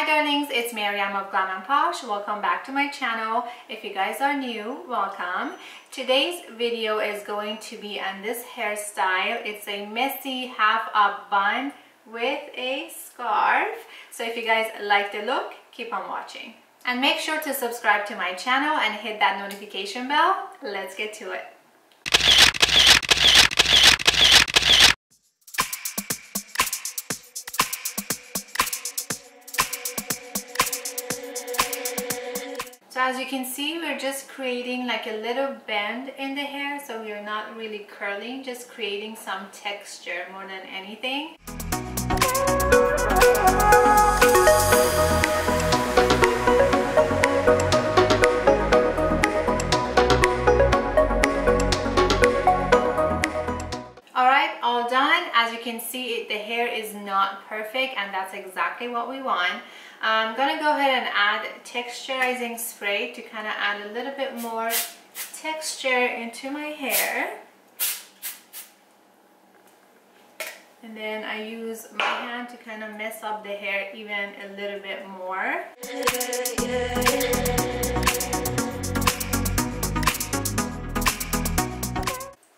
Hi darlings, it's Miriam of Glam and Posh. Welcome back to my channel. If you guys are new, welcome. Today's video is going to be on this hairstyle. It's a messy half-up bun with a scarf. So if you guys like the look, keep on watching. And make sure to subscribe to my channel and hit that notification bell. Let's get to it. So as you can see, we're just creating like a little bend in the hair, so we're not really curling, just creating some texture more than anything. Alright, all done. As you can see, the hair is not perfect, and that's exactly what we want. I'm gonna go ahead and add texturizing spray to kind of add a little bit more texture into my hair. And then I use my hand to kind of mess up the hair even a little bit more.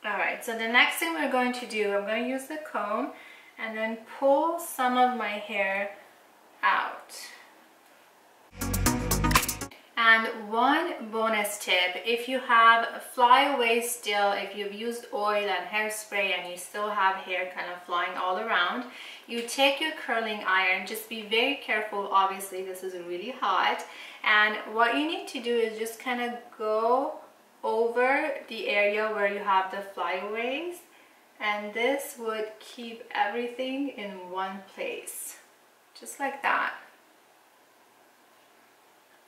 Alright, so the next thing we're going to do, I'm going to use the comb and then pull some of my hair out. And one bonus tip, if you have flyaway still, if you've used oil and hairspray and you still have hair kind of flying all around, you take your curling iron. Just be very careful, obviously this is really hot, and what you need to do is just kind of go over the area where you have the flyaways, and this would keep everything in one place, just like that.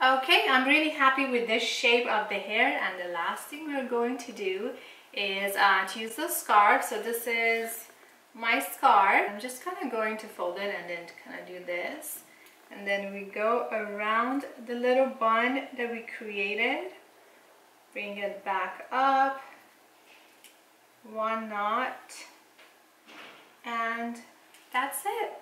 Okay, I'm really happy with this shape of the hair, and the last thing we're going to do is to use the scarf. So this is my scarf. I'm just kind of going to fold it and then kind of do this, and then we go around the little bun that we created, bring it back up, one knot, and that's it.